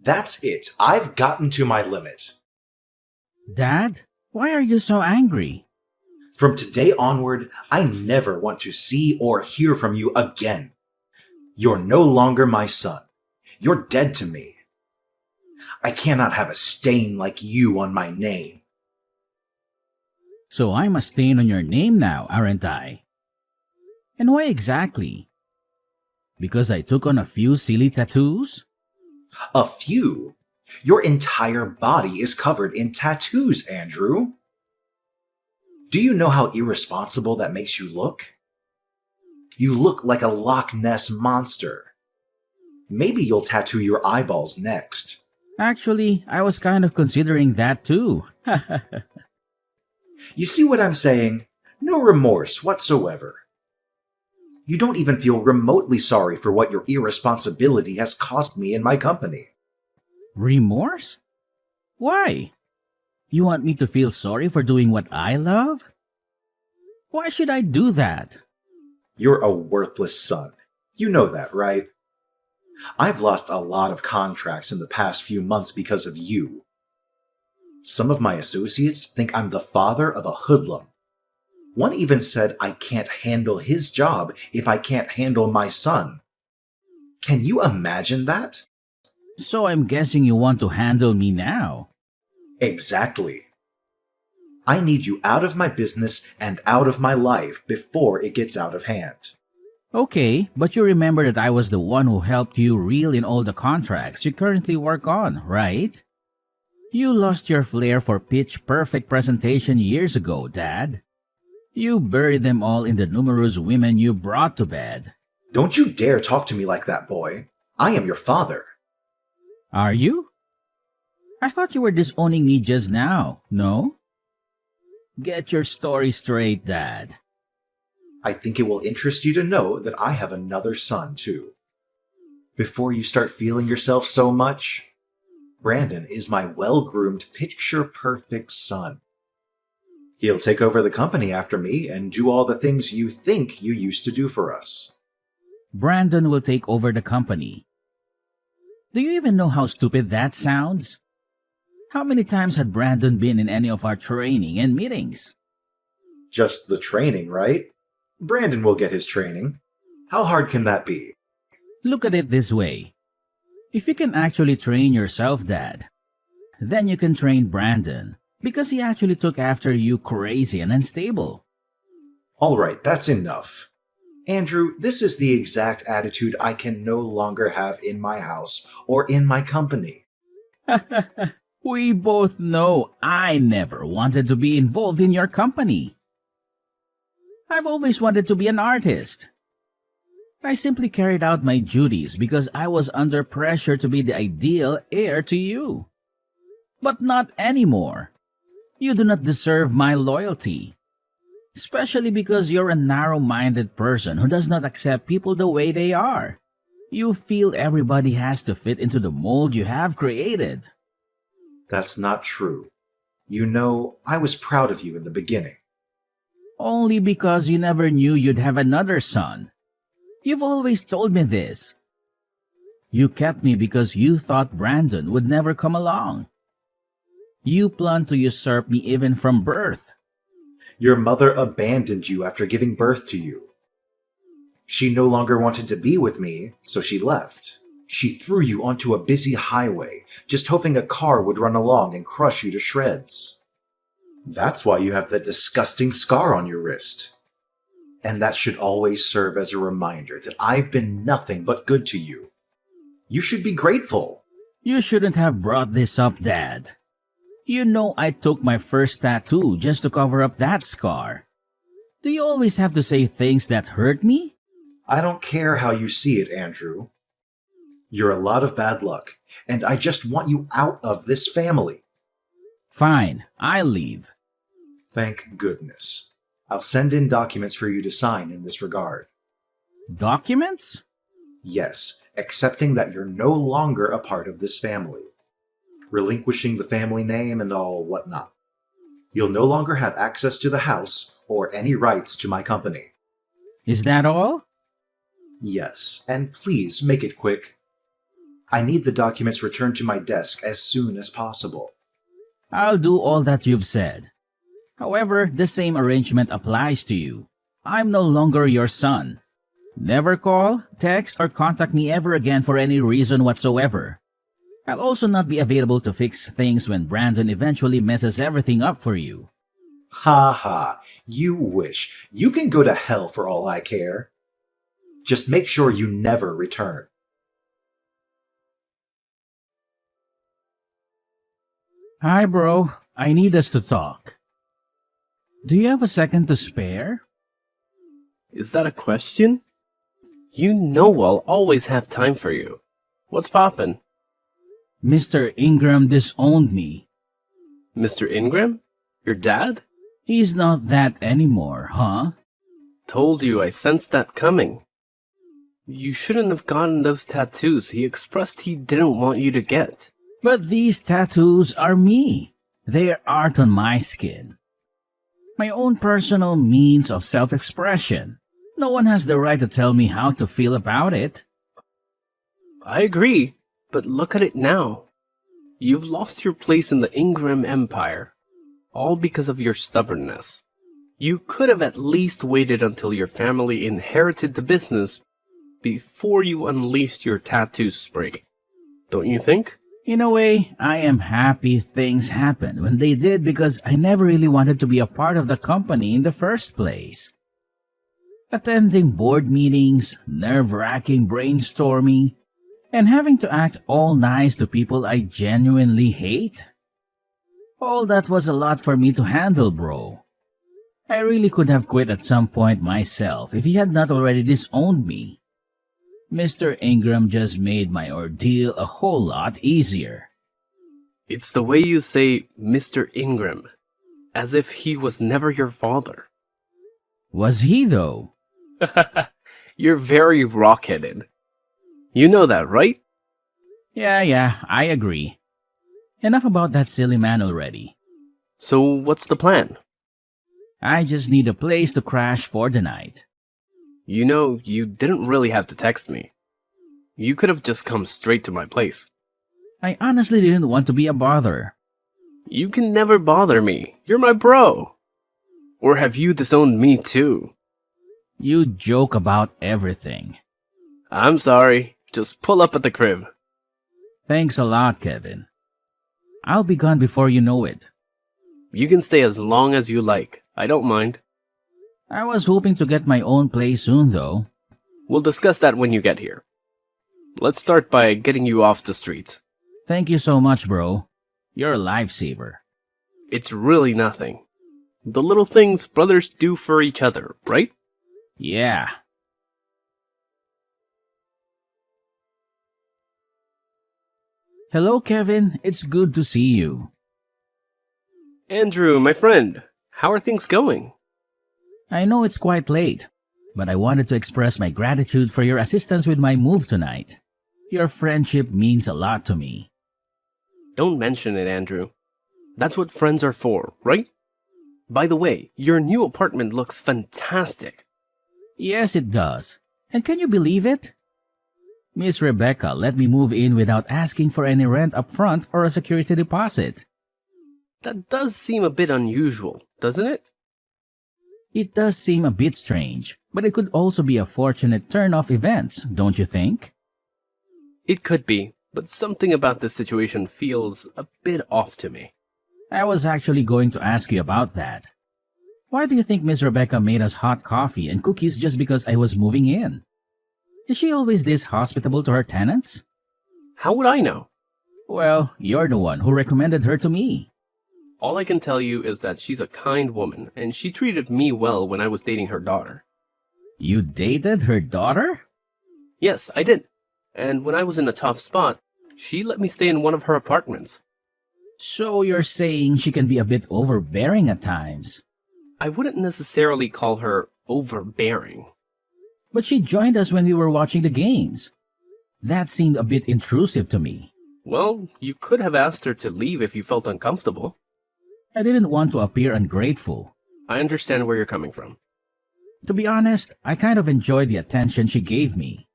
That's it. I've gotten to my limit. Dad, why are you so angry? From today onward, I never want to see or hear from you again. You're no longer my son. You're dead to me. I cannot have a stain like you on my name. So I'm a stain on your name now, aren't I? And why exactly? Because I took on a few silly tattoos? A few? Your entire body is covered in tattoos, Andrew. Do you know how irresponsible that makes you look? You look like a Loch Ness monster. Maybe you'll tattoo your eyeballs next. Actually, I was kind of considering that too. You see what I'm saying? No remorse whatsoever. You don't even feel remotely sorry for what your irresponsibility has cost me in my company. Remorse? Why? You want me to feel sorry for doing what I love? Why should I do that? You're a worthless son. You know that, right? I've lost a lot of contracts in the past few months because of you. Some of my associates think I'm the father of a hoodlum. One even said I can't handle his job if I can't handle my son. Can you imagine that? So I'm guessing you want to handle me now. Exactly. I need you out of my business and out of my life before it gets out of hand. Okay, but you remember that I was the one who helped you reel in all the contracts you currently work on, right? You lost your flair for pitch-perfect presentation years ago, Dad. You buried them all in the numerous women you brought to bed. Don't you dare talk to me like that, boy. I am your father. Are you? I thought you were disowning me just now, no? Get your story straight, Dad. I think it will interest you to know that I have another son, too. Before you start feeling yourself so much, Brandon is my well-groomed, picture-perfect son. He'll take over the company after me and do all the things you think you used to do for us. Brandon will take over the company. Do you even know how stupid that sounds? How many times had Brandon been in any of our training and meetings? Just the training, right? Brandon will get his training. How hard can that be? Look at it this way. If you can actually train yourself, Dad, then you can train Brandon because he actually took after you crazy and unstable. All right, that's enough. Andrew, this is the exact attitude I can no longer have in my house or in my company. We both know I never wanted to be involved in your company. I've always wanted to be an artist. I simply carried out my duties because I was under pressure to be the ideal heir to you. But not anymore. You do not deserve my loyalty. Especially because you're a narrow-minded person who does not accept people the way they are. You feel everybody has to fit into the mold you have created. That's not true. You know, I was proud of you in the beginning. Only because you never knew you'd have another son. You've always told me this. You kept me because you thought Brandon would never come along. You planned to usurp me even from birth. Your mother abandoned you after giving birth to you. She no longer wanted to be with me, so she left. She threw you onto a busy highway, just hoping a car would run along and crush you to shreds. That's why you have that disgusting scar on your wrist. And that should always serve as a reminder that I've been nothing but good to you. You should be grateful. You shouldn't have brought this up, Dad. You know I took my first tattoo just to cover up that scar. Do you always have to say things that hurt me? I don't care how you see it, Andrew. You're a lot of bad luck, and I just want you out of this family. Fine, I'll leave. Thank goodness. I'll send in documents for you to sign in this regard. Documents? Yes, accepting that you're no longer a part of this family. Relinquishing the family name and all whatnot. You'll no longer have access to the house or any rights to my company. Is that all? Yes, and please make it quick. I need the documents returned to my desk as soon as possible. I'll do all that you've said. However, the same arrangement applies to you. I'm no longer your son. Never call, text, or contact me ever again for any reason whatsoever. I'll also not be available to fix things when Brandon eventually messes everything up for you. Ha ha, you wish. You can go to hell for all I care. Just make sure you never return. Hi, bro. I need us to talk. Do you have a second to spare? Is that a question? You know I'll always have time for you. What's poppin'? Mr. Ingram disowned me. Mr. Ingram? Your dad? He's not that anymore, huh? Told you I sensed that coming. You shouldn't have gotten those tattoos he expressed he didn't want you to get. But these tattoos are me. They're art on my skin. My own personal means of self-expression. No one has the right to tell me how to feel about it. I agree, but look at it now. You've lost your place in the Ingram Empire, all because of your stubbornness. You could have at least waited until your family inherited the business before you unleashed your tattoo spree. Don't you think? In a way, I am happy things happened when they did because I never really wanted to be a part of the company in the first place. Attending board meetings, nerve-wracking brainstorming, and having to act all nice to people I genuinely hate. All that was a lot for me to handle, bro. I really could have quit at some point myself if he had not already disowned me. Mr. Ingram just made my ordeal a whole lot easier. It's the way you say Mr. Ingram, as if he was never your father. Was he, though? You're very rock-headed. You know that, right? Yeah, I agree. Enough about that silly man already. So what's the plan? I just need a place to crash for the night. You know, you didn't really have to text me. You could have just come straight to my place. I honestly didn't want to be a bother. You can never bother me. You're my bro. Or have you disowned me too? You joke about everything. I'm sorry. Just pull up at the crib. Thanks a lot, Kevin. I'll be gone before you know it. You can stay as long as you like. I don't mind. I was hoping to get my own place soon, though. We'll discuss that when you get here. Let's start by getting you off the streets. Thank you so much, bro. You're a lifesaver. It's really nothing. The little things brothers do for each other, right? Yeah. Hello, Kevin. It's good to see you. Andrew, my friend, how are things going? I know it's quite late, but I wanted to express my gratitude for your assistance with my move tonight. Your friendship means a lot to me. Don't mention it, Andrew. That's what friends are for, right? By the way, your new apartment looks fantastic. Yes, it does. And can you believe it? Miss Rebecca let me move in without asking for any rent up front or a security deposit. That does seem a bit unusual, doesn't it? It does seem a bit strange, but it could also be a fortunate turn of events, don't you think? It could be, but something about this situation feels a bit off to me. I was actually going to ask you about that. Why do you think Miss Rebecca made us hot coffee and cookies just because I was moving in? Is she always this hospitable to her tenants? How would I know? Well, you're the one who recommended her to me. All I can tell you is that she's a kind woman, and she treated me well when I was dating her daughter. You dated her daughter? Yes, I did. And when I was in a tough spot, she let me stay in one of her apartments. So you're saying she can be a bit overbearing at times? I wouldn't necessarily call her overbearing. But she joined us when we were watching the games. That seemed a bit intrusive to me. Well, you could have asked her to leave if you felt uncomfortable. I didn't want to appear ungrateful. I understand where you're coming from. To be honest, I kind of enjoyed the attention she gave me.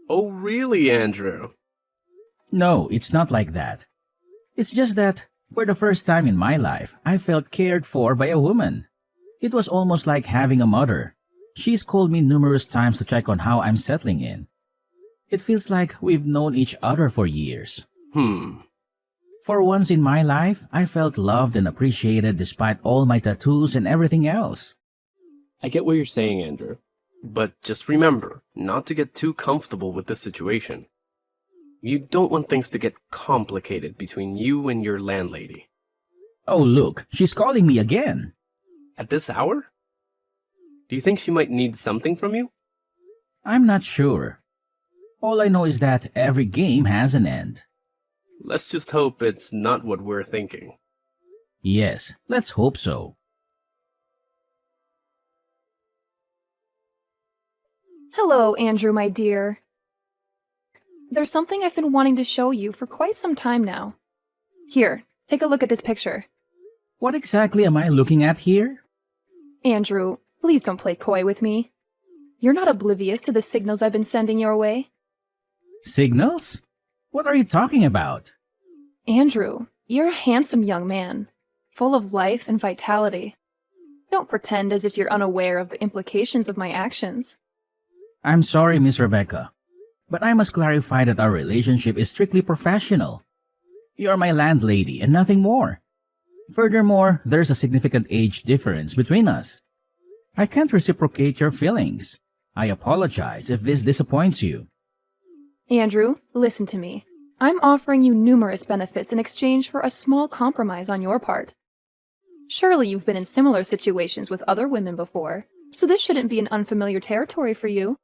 Oh, really, Andrew? No, it's not like that. It's just that, for the first time in my life, I felt cared for by a woman. It was almost like having a mother. She's called me numerous times to check on how I'm settling in. It feels like we've known each other for years. For once in my life, I felt loved and appreciated despite all my tattoos and everything else. I get what you're saying, Andrew. But just remember not to get too comfortable with this situation. You don't want things to get complicated between you and your landlady. Oh look, she's calling me again. At this hour? Do you think she might need something from you? I'm not sure. All I know is that every game has an end. Let's just hope it's not what we're thinking. Yes, let's hope so. Hello, Andrew, my dear. There's something I've been wanting to show you for quite some time now. Here, take a look at this picture. What exactly am I looking at here? Andrew, please don't play coy with me. You're not oblivious to the signals I've been sending your way. Signals? What are you talking about? Andrew, you're a handsome young man, full of life and vitality. Don't pretend as if you're unaware of the implications of my actions. I'm sorry, Miss Rebecca, but I must clarify that our relationship is strictly professional. You're my landlady and nothing more. Furthermore, there's a significant age difference between us. I can't reciprocate your feelings. I apologize if this disappoints you. Andrew, listen to me. I'm offering you numerous benefits in exchange for a small compromise on your part. Surely you've been in similar situations with other women before, so this shouldn't be an unfamiliar territory for you.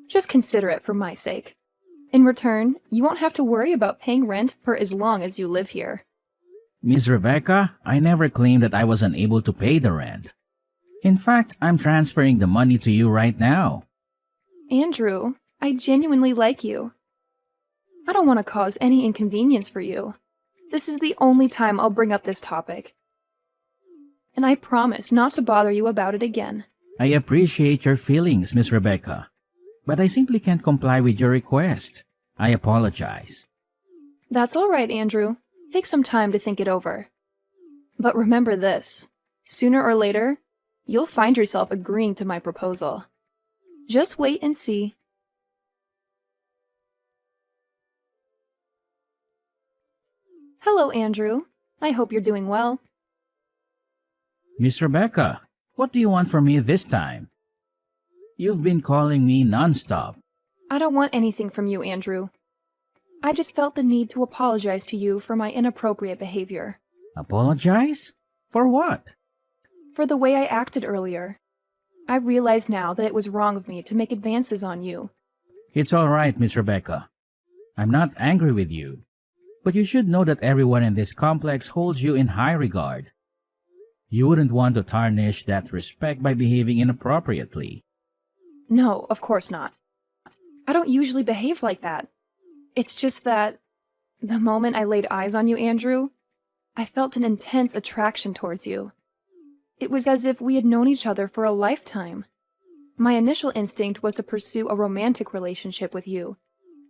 Just consider it for my sake. In return, you won't have to worry about paying rent for as long as you live here. Miss Rebecca, I never claimed that I was unable to pay the rent. In fact, I'm transferring the money to you right now. Andrew, I genuinely like you. I don't want to cause any inconvenience for you. This is the only time I'll bring up this topic. And I promise not to bother you about it again. I appreciate your feelings, Miss Rebecca, but I simply can't comply with your request. I apologize. That's all right, Andrew. Take some time to think it over. But remember this. Sooner or later, you'll find yourself agreeing to my proposal. Just wait and see. Hello, Andrew. I hope you're doing well. Miss Rebecca, what do you want from me this time? You've been calling me nonstop. I don't want anything from you, Andrew. I just felt the need to apologize to you for my inappropriate behavior. Apologize? For what? For the way I acted earlier. I realize now that it was wrong of me to make advances on you. It's all right, Miss Rebecca. I'm not angry with you. But you should know that everyone in this complex holds you in high regard. You wouldn't want to tarnish that respect by behaving inappropriately. No, of course not. I don't usually behave like that. It's just that, the moment I laid eyes on you, Andrew, I felt an intense attraction towards you. It was as if we had known each other for a lifetime. My initial instinct was to pursue a romantic relationship with you,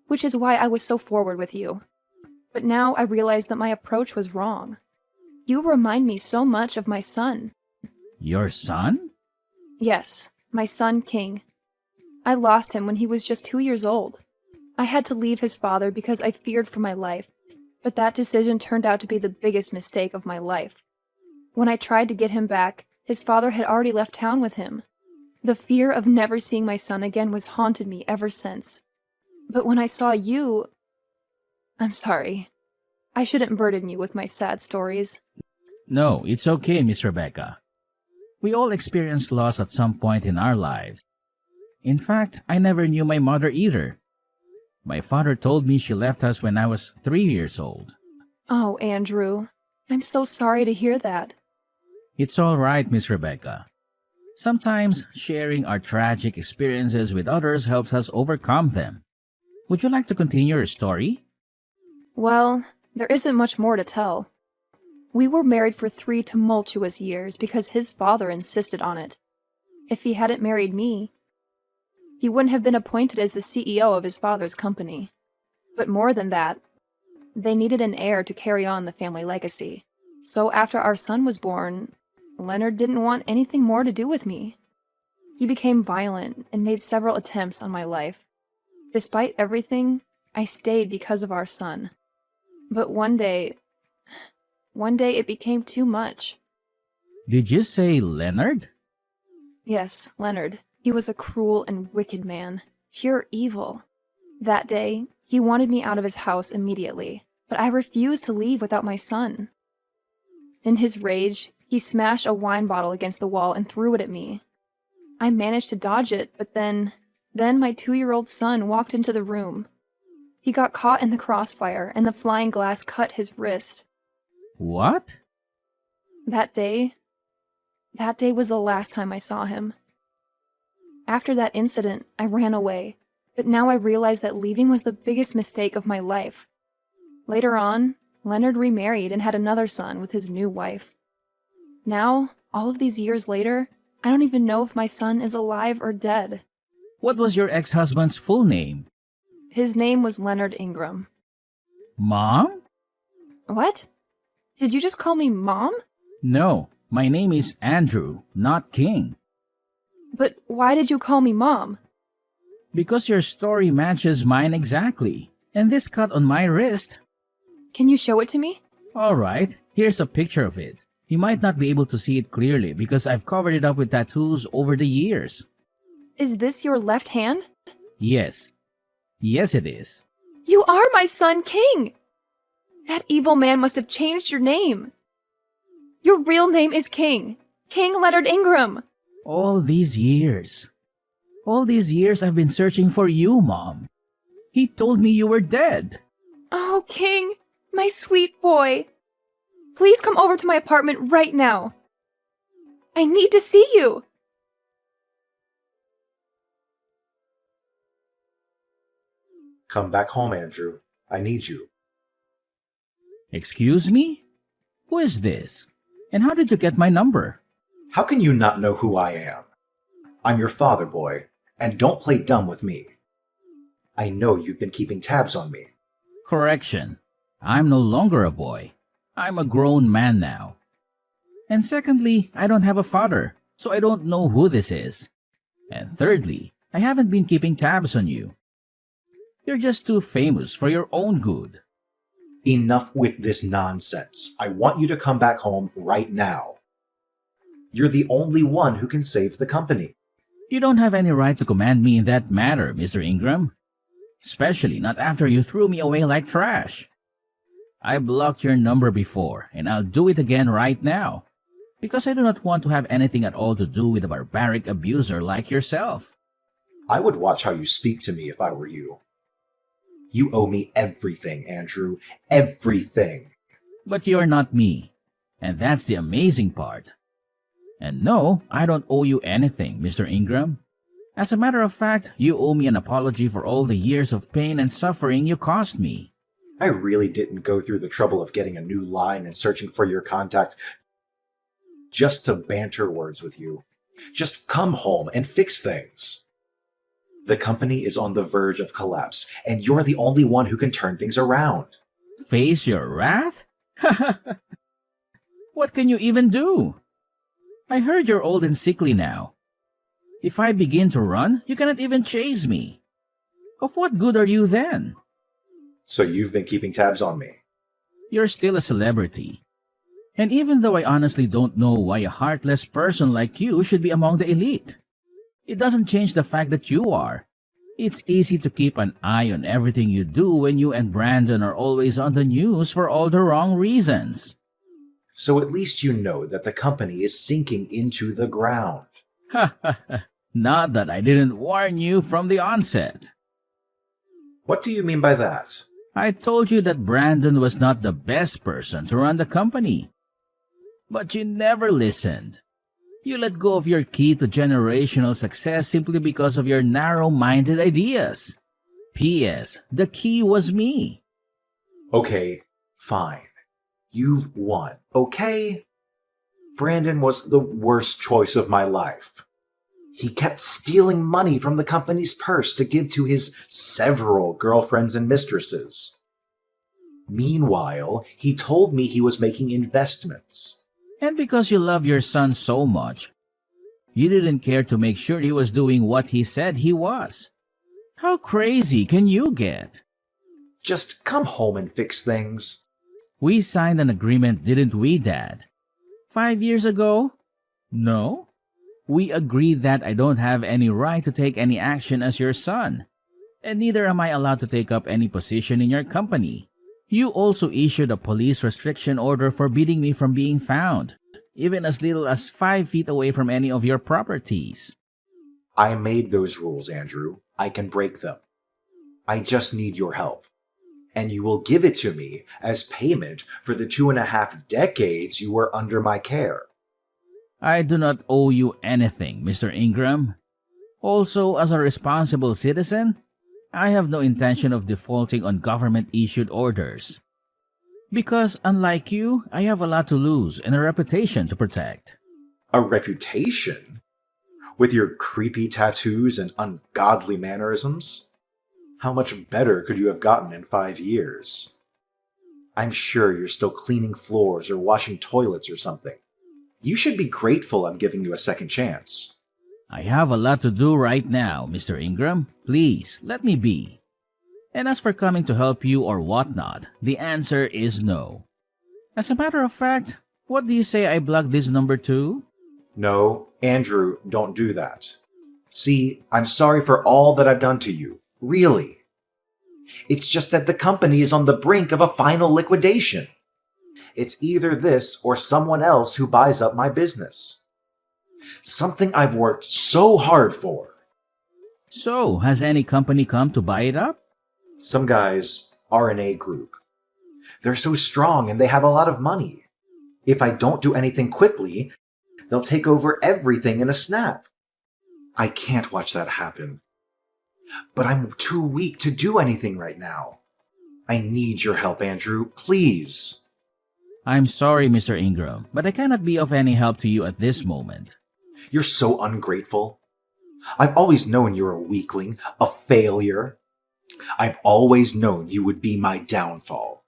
which is why I was so forward with you. But now I realize that my approach was wrong. You remind me so much of my son. Your son? Yes, my son, King. I lost him when he was just 2 years old. I had to leave his father because I feared for my life, but that decision turned out to be the biggest mistake of my life. When I tried to get him back, his father had already left town with him. The fear of never seeing my son again was haunted me ever since. But when I saw you... I'm sorry. I shouldn't burden you with my sad stories. No, it's okay, Miss Rebecca. We all experience loss at some point in our lives. In fact, I never knew my mother either. My father told me she left us when I was 3 years old. Oh, Andrew. I'm so sorry to hear that. It's all right, Miss Rebecca. Sometimes sharing our tragic experiences with others helps us overcome them. Would you like to continue your story? Well, there isn't much more to tell. We were married for 3 tumultuous years because his father insisted on it. If he hadn't married me, he wouldn't have been appointed as the CEO of his father's company. But more than that, they needed an heir to carry on the family legacy. So after our son was born, Leonard didn't want anything more to do with me. He became violent and made several attempts on my life. Despite everything, I stayed because of our son. But one day it became too much. Did you say Leonard? Yes, Leonard. He was a cruel and wicked man. Pure evil. That day, he wanted me out of his house immediately, but I refused to leave without my son. In his rage, he smashed a wine bottle against the wall and threw it at me. I managed to dodge it, but then my 2-year-old son walked into the room. He got caught in the crossfire, and the flying glass cut his wrist. What? That day was the last time I saw him. After that incident, I ran away, but now I realize that leaving was the biggest mistake of my life. Later on, Leonard remarried and had another son with his new wife. Now, all of these years later, I don't even know if my son is alive or dead. What was your ex-husband's full name? His name was Leonard Ingram. Mom? What? Did you just call me Mom? No, my name is Andrew, not King. But why did you call me Mom? Because your story matches mine exactly. And this cut on my wrist. Can you show it to me? Alright, here's a picture of it. You might not be able to see it clearly because I've covered it up with tattoos over the years. Is this your left hand? Yes. Yes, it is. You are my son, King! That evil man must have changed your name. Your real name is King. King Leonard Ingram. All these years. All these years I've been searching for you, Mom. He told me you were dead. Oh, King, my sweet boy. Please come over to my apartment right now. I need to see you. Come back home, Andrew. I need you. Excuse me? Who is this? And how did you get my number? How can you not know who I am? I'm your father, boy, and don't play dumb with me. I know you've been keeping tabs on me. Correction. I'm no longer a boy. I'm a grown man now. And secondly, I don't have a father, so I don't know who this is. And thirdly, I haven't been keeping tabs on you. You're just too famous for your own good. Enough with this nonsense. I want you to come back home right now. You're the only one who can save the company. You don't have any right to command me in that matter, Mr. Ingram. Especially not after you threw me away like trash. I blocked your number before, and I'll do it again right now. Because I do not want to have anything at all to do with a barbaric abuser like yourself. I would watch how you speak to me if I were you. You owe me everything, Andrew. Everything. But you're not me. And that's the amazing part. And no, I don't owe you anything, Mr. Ingram. As a matter of fact, you owe me an apology for all the years of pain and suffering you caused me. I really didn't go through the trouble of getting a new line and searching for your contact just to banter words with you. Just come home and fix things. The company is on the verge of collapse, and you're the only one who can turn things around. Face your wrath? What can you even do? I heard you're old and sickly now. If I begin to run, you cannot even chase me. Of what good are you then? So you've been keeping tabs on me. You're still a celebrity. And even though I honestly don't know why a heartless person like you should be among the elite, it doesn't change the fact that you are. It's easy to keep an eye on everything you do when you and Brandon are always on the news for all the wrong reasons. So at least you know that the company is sinking into the ground. Not that I didn't warn you from the onset. What do you mean by that? I told you that Brandon was not the best person to run the company. But you never listened. You let go of your key to generational success simply because of your narrow-minded ideas. P.S. The key was me. Okay, fine. You've won, okay? Brandon was the worst choice of my life. He kept stealing money from the company's purse to give to his several girlfriends and mistresses. Meanwhile, he told me he was making investments. And because you love your son so much, you didn't care to make sure he was doing what he said he was. How crazy can you get? Just come home and fix things. We signed an agreement, didn't we, Dad? 5 years ago? No. We agreed that I don't have any right to take any action as your son, and neither am I allowed to take up any position in your company. You also issued a police restriction order forbidding me from being found, even as little as 5 feet away from any of your properties. I made those rules, Andrew. I can break them. I just need your help. And you will give it to me as payment for the 2.5 decades you were under my care. I do not owe you anything, Mr. Ingram. Also, as a responsible citizen, I have no intention of defaulting on government-issued orders. Because, unlike you, I have a lot to lose and a reputation to protect. A reputation? With your creepy tattoos and ungodly mannerisms? How much better could you have gotten in 5 years? I'm sure you're still cleaning floors or washing toilets or something. You should be grateful I'm giving you a second chance. I have a lot to do right now, Mr. Ingram. Please, let me be. And as for coming to help you or whatnot, the answer is no. As a matter of fact, what do you say I block this number too? No, Andrew, don't do that. See, I'm sorry for all that I've done to you. Really. It's just that the company is on the brink of a final liquidation. It's either this or someone else who buys up my business. Something I've worked so hard for. So, has any company come to buy it up? Some guys, RNA Group. They're so strong and they have a lot of money. If I don't do anything quickly, they'll take over everything in a snap. I can't watch that happen. But I'm too weak to do anything right now. I need your help, Andrew, please. I'm sorry, Mr. Ingram, but I cannot be of any help to you at this moment. You're so ungrateful. I've always known you're a weakling, a failure. I've always known you would be my downfall.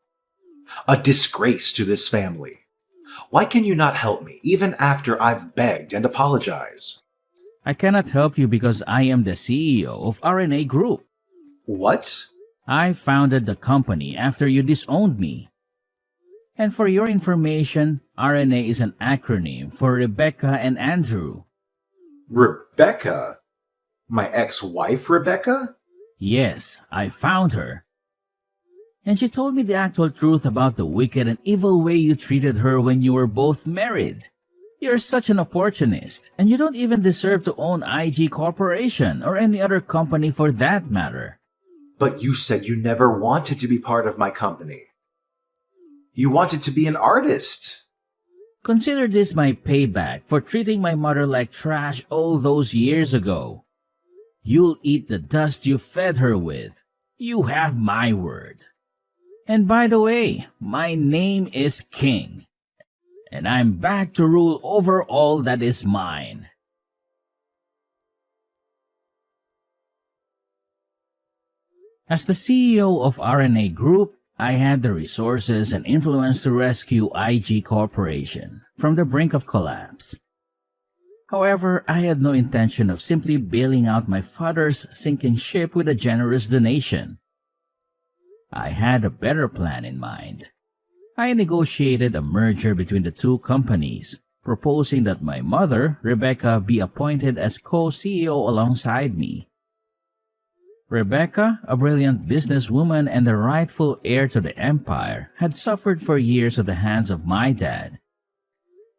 A disgrace to this family. Why can you not help me, even after I've begged and apologized? I cannot help you because I am the CEO of RNA Group. What? I founded the company after you disowned me. And for your information, RNA is an acronym for Rebecca and Andrew. Rebecca? My ex-wife, Rebecca? Yes, I found her. And she told me the actual truth about the wicked and evil way you treated her when you were both married. You're such an opportunist, and you don't even deserve to own IG Corporation or any other company for that matter. But you said you never wanted to be part of my company. You wanted to be an artist. Consider this my payback for treating my mother like trash all those years ago. You'll eat the dust you fed her with. You have my word. And by the way, my name is King. And I'm back to rule over all that is mine. As the CEO of RNA Group, I had the resources and influence to rescue IG Corporation from the brink of collapse. However, I had no intention of simply bailing out my father's sinking ship with a generous donation. I had a better plan in mind. I negotiated a merger between the two companies, proposing that my mother, Rebecca, be appointed as co-CEO alongside me. Rebecca, a brilliant businesswoman and the rightful heir to the empire, had suffered for years at the hands of my dad.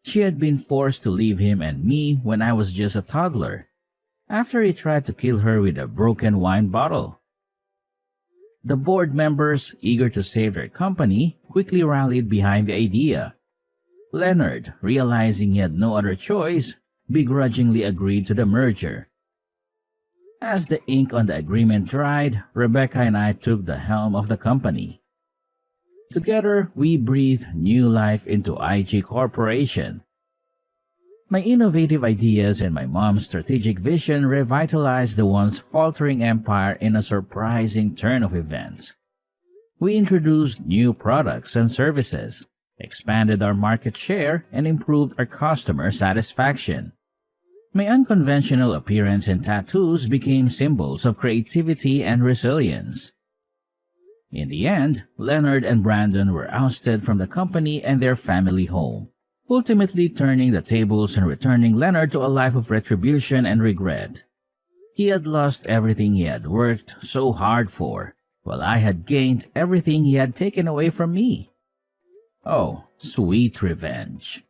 She had been forced to leave him and me when I was just a toddler, after he tried to kill her with a broken wine bottle. The board members, eager to save their company, quickly rallied behind the idea. Leonard, realizing he had no other choice, begrudgingly agreed to the merger. As the ink on the agreement dried, Rebecca and I took the helm of the company. Together, we breathed new life into IG Corporation. My innovative ideas and my mom's strategic vision revitalized the once faltering empire in a surprising turn of events. We introduced new products and services, expanded our market share, and improved our customer satisfaction. My unconventional appearance and tattoos became symbols of creativity and resilience. In the end, Leonard and Brandon were ousted from the company and their family home, ultimately turning the tables and returning Leonard to a life of retribution and regret. He had lost everything he had worked so hard for, while I had gained everything he had taken away from me. Oh, sweet revenge.